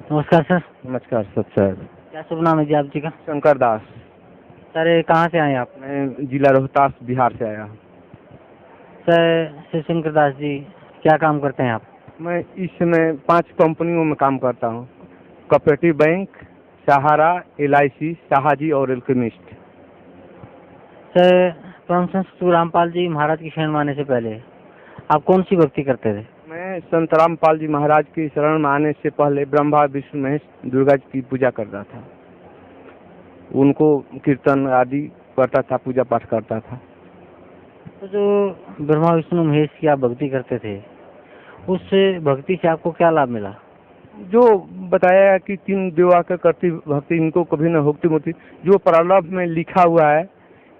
नमस्कार सर। नमस्कार सर। क्या शुभ नाम है जी आप जी का? शंकर दास। सर ये कहाँ से आए आप? मैं जिला रोहतास बिहार से आया हूँ। सर श्री शंकर दास जी क्या काम करते हैं आप? मैं इस समय 5 कंपनियों में काम करता हूँ। कोऑपरेटिव बैंक, सहारा, LIC, शाहाजी और एल्केमिस्ट। सर परम संत रामपाल जी महाराज की शरण में आने से पहले आप कौन सी भक्ति करते थे? मैं संत रामपाल जी महाराज की शरण में आने से पहले ब्रह्मा विष्णु महेश दुर्गा जी की पूजा करता था। उनको कीर्तन आदि करता था, पूजा पाठ करता था। तो जो ब्रह्मा विष्णु महेश की आप भक्ति करते थे उस भक्ति से आपको क्या लाभ मिला? जो बताया कि 3 देवा का करती भक्ति इनको कभी न होती मुक्ति। जो प्रारब्ध में लिखा हुआ है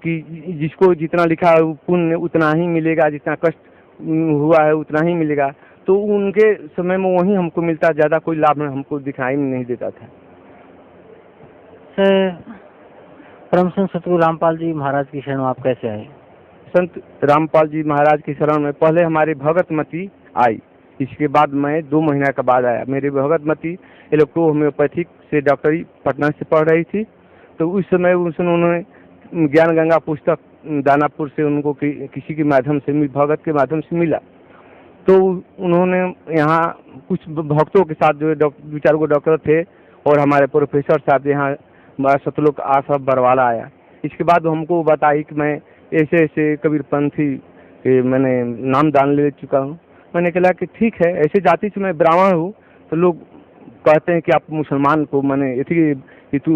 कि जिसको जितना लिखा है पुण्य उतना ही मिलेगा, जितना कष्ट हुआ है उतना ही मिलेगा। तो उनके समय में वही हमको मिलता, ज़्यादा कोई लाभ हमको दिखाई नहीं देता था। सर परम संत सतगुरु रामपाल जी महाराज की शरण में आप कैसे आए? संत रामपाल जी महाराज की शरण में पहले हमारी भगतमती आई। इसके बाद मैं 2 महीना के बाद आया। मेरी भगतमती इलेक्ट्रो होम्योपैथिक से डॉक्टरी पटना से पढ़ रही थी। तो उस समय उन्होंने ज्ञान गंगा पुस्तक दानापुर से उनको किसी के माध्यम से भगत के माध्यम से मिला। तो उन्होंने यहाँ कुछ भक्तों के साथ जो 2-4 गो डॉक्टर थे और हमारे प्रोफेसर साहब यहाँ सतलोक आश्रम बरवाला आया। इसके बाद हमको बताई कि मैं ऐसे ऐसे कबीरपंथी मैंने नाम दान ले चुका हूँ। मैंने कहा कि ठीक है, ऐसे जाति से मैं ब्राह्मण हूँ तो लोग कहते हैं कि आप मुसलमान को मैंने इतनी कि तू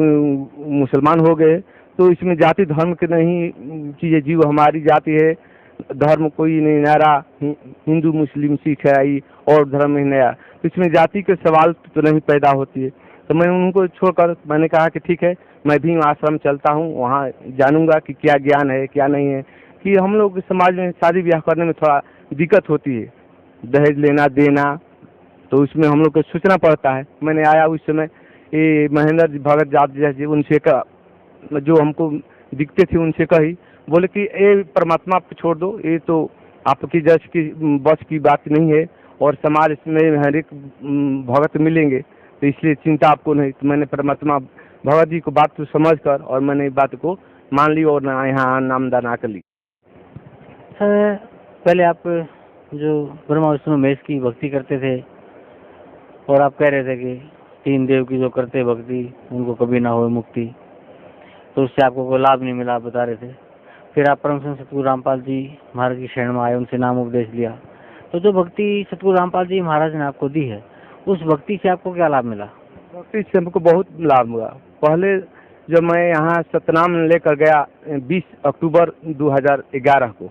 मुसलमान हो गए। तो इसमें जाति धर्म के नहीं चीज़ें, जीव हमारी जाति है, धर्म कोई नहीं न्यारा, हिंदू मुस्लिम सिख है और धर्म ही नया। तो इसमें जाति के सवाल तो नहीं पैदा होती है। तो मैं उनको छोड़कर मैंने कहा कि ठीक है, मैं भी आश्रम चलता हूँ, वहाँ जानूंगा कि क्या ज्ञान है क्या नहीं है। कि हम लोग समाज में शादी ब्याह करने में थोड़ा दिक्कत होती है, दहेज लेना देना, तो उसमें हम लोग को सोचना पड़ता है। मैंने आया उस समय ये महेंद्र जी भगत जात जी उनसे जो हमको दिखते थे उनसे कही, बोले कि ये परमात्मा आप छोड़ दो, ये तो आपकी जज की बस की बात नहीं है और समाज में हर एक भगत मिलेंगे, तो इसलिए चिंता आपको नहीं। तो मैंने परमात्मा भगत जी को बात को समझ कर और मैंने बात को मान ली और यहाँ नामदान आकर ली। सर पहले आप जो ब्रह्मा विष्णु महेश की भक्ति करते थे और आप कह रहे थे कि 3 देव की जो करते भक्ति उनको कभी ना हो मुक्ति, तो उससे आपको कोई लाभ नहीं मिला, आप बता रहे थे। फिर आप परम संत सतगुरु रामपाल जी महाराज की शरण में आए, उनसे नाम उपदेश लिया। तो जो भक्ति सतगुरु रामपाल जी महाराज ने आपको दी है उस भक्ति से आपको क्या लाभ मिला? भक्ति से हमको बहुत लाभ हुआ। पहले जब मैं यहाँ सतनाम लेकर गया 20 अक्टूबर 2011 को,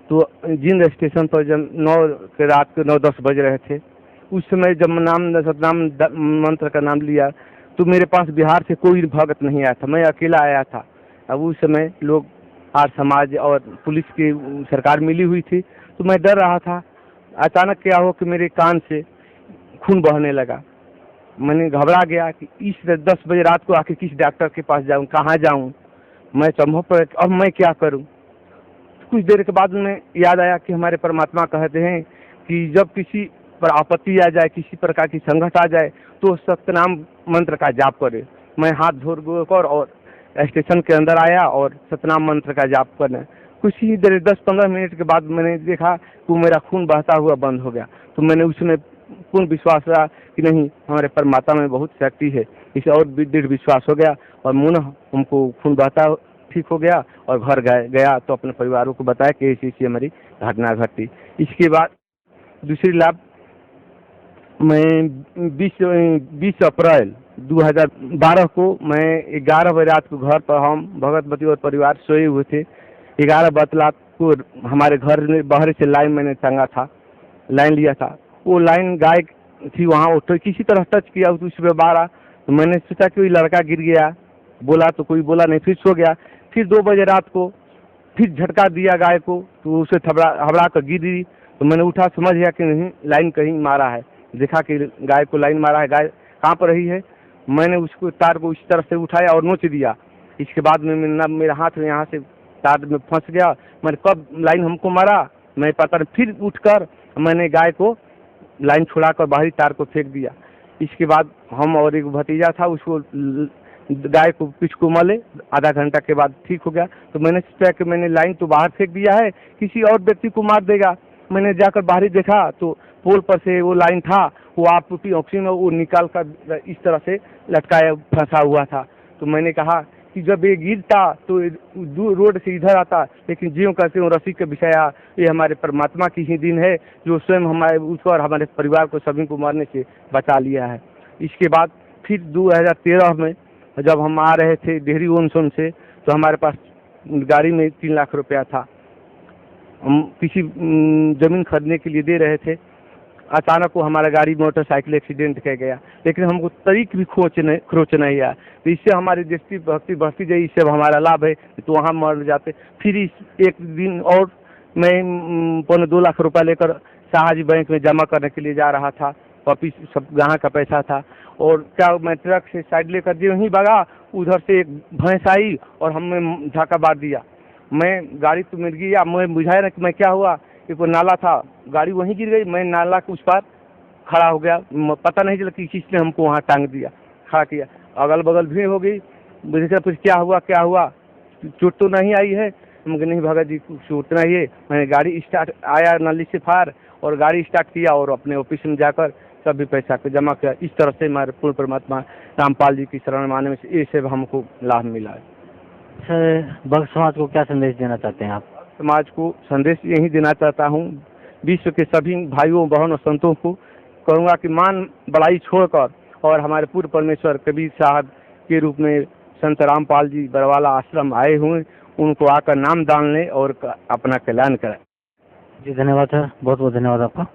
तो जिंद स्टेशन पर जब रात के 9-10 बज रहे थे, उस समय जब सतनाम मंत्र का नाम लिया तो मेरे पास बिहार से कोई भगत नहीं आया था, मैं अकेला आया था। अब उस समय लोग आर्य समाज और पुलिस की सरकार मिली हुई थी, तो मैं डर रहा था। अचानक क्या हो कि मेरे कान से खून बहने लगा। मैंने घबरा गया कि इस 10 बजे रात को आके किस डॉक्टर के पास जाऊं, कहाँ जाऊं। मैं संभव पर अब मैं क्या करूं। कुछ देर के बाद में याद आया कि हमारे परमात्मा कहते हैं कि जब किसी पर आपत्ति आ जाए, किसी प्रकार की संकट आ जाए, तो सतनाम मंत्र का जाप करे। मैं हाथ धोकर और स्टेशन के अंदर आया और सतनाम मंत्र का जाप करना। कुछ ही देर 10-15 मिनट के बाद मैंने देखा कि मेरा खून बहता हुआ बंद हो गया। तो मैंने उसमें पूर्ण विश्वास रहा कि नहीं, हमारे परमात्मा में बहुत शक्ति है। इसे और दृढ़ विश्वास हो गया और पुनः हमको खून बहता ठीक हो गया और घर गया तो अपने परिवारों को बताया कि ऐसी हमारी घटना घटी। इसके बाद दूसरी लाभ, मैं 20 अप्रैल 2012 को मैं 11 बजे रात को घर पर हम भगतवती और परिवार सोए हुए थे। 11 बजे को हमारे घर में बाहर से लाइन मैंने टांगा था, लाइन लिया था। वो लाइन गाय थी वहाँ, तो किसी तरह टच किया तो उसमें बारा। तो मैंने सोचा कि लड़का गिर गया, बोला तो कोई बोला नहीं, फिर सो गया। फिर 2 बजे रात को फिर झटका दिया गाय को, तो उसे हबड़ा कर गिरी। तो मैंने उठा, समझ गया कि नहीं लाइन कहीं मारा है। देखा कि गाय को लाइन मारा है, गाय कहाँ पर रही है। मैंने उसको तार को इस तरफ से उठाया और नोच दिया। इसके बाद में मेरा हाथ में यहाँ से तार में फंस गया। मैंने कब लाइन हमको मारा मैं पता नहीं। फिर उठकर मैंने गाय को लाइन छुड़ाकर बाहरी तार को फेंक दिया। इसके बाद हम और एक भतीजा था, उसको गाय को पिच को मले, आधा घंटा के बाद ठीक हो गया। तो मैंने सोचा कि मैंने लाइन तो बाहर फेंक दिया है, किसी और व्यक्ति को मार देगा। मैंने जाकर बाहर ही देखा तो पोल पर से वो लाइन था, वो आप टूटी ऑक्सीजन में वो निकाल कर इस तरह से लटकाया फंसा हुआ था। तो मैंने कहा कि जब ये गिरता तो रोड से इधर आता, लेकिन ज्यों कहते हो रस्सी के विषया, ये हमारे परमात्मा की ही दिन है जो स्वयं हमारे उसको और हमारे परिवार को सभी को मारने से बचा लिया है। इसके बाद फिर 2013 में जब हम आ रहे थे डेहरी ओनसोन से, तो हमारे पास गाड़ी में 3 लाख रुपया था, हम किसी जमीन खरीदने के लिए दे रहे थे। अचानक वो हमारा गाड़ी मोटरसाइकिल एक्सीडेंट कर गया, लेकिन हमको तरीक भी खरोच नहीं आया। तो इससे हमारी देश भक्ति बढ़ती गई, इससे हमारा लाभ है। तो वहाँ मर जाते। फिर इस एक दिन और मैं 2.25 लाख रुपया लेकर शाहजी बैंक में जमा करने के लिए जा रहा था, वापिस सब गाँव का पैसा था। और क्या मैं ट्रक से साइड लेकर जो ही भागा, उधर से एक भैंस आई और हमें धक्का मार दिया। मैं गाड़ी तो मिल गई, मैं बुझाया ना कि मैं क्या हुआ, कि कोई नाला था, गाड़ी वहीं गिर गई। मैं नाला के उस पार खड़ा हो गया, पता नहीं चला कि किसने हमको वहाँ टांग दिया, खड़ा किया। अगल बगल भीड़ हो गई, मुझे कुछ क्या हुआ, चोट तो नहीं आई है। मुझे नहीं भगत जी चोट नहीं है। मैंने गाड़ी स्टार्ट आया नाली से फार और गाड़ी स्टार्ट किया और अपने ऑफिस में जाकर सभी पैसा को जमा किया। इस तरह से हमारे पूर्ण परमात्मा रामपाल जी की शरण माने में से ये सब हमको लाभ मिला है। सर, भक्त समाज को क्या संदेश देना चाहते हैं आप? समाज को संदेश यही देना चाहता हूँ, विश्व के सभी भाइयों बहनों और संतों को कहूँगा कि मान बड़ाई छोड़कर और हमारे पूर्व परमेश्वर कबीर साहब के रूप में संत रामपाल जी बरवाला आश्रम आए हुए, उनको आकर नाम दान लें और अपना कल्याण करें। जी धन्यवाद सर, बहुत बहुत धन्यवाद आपका।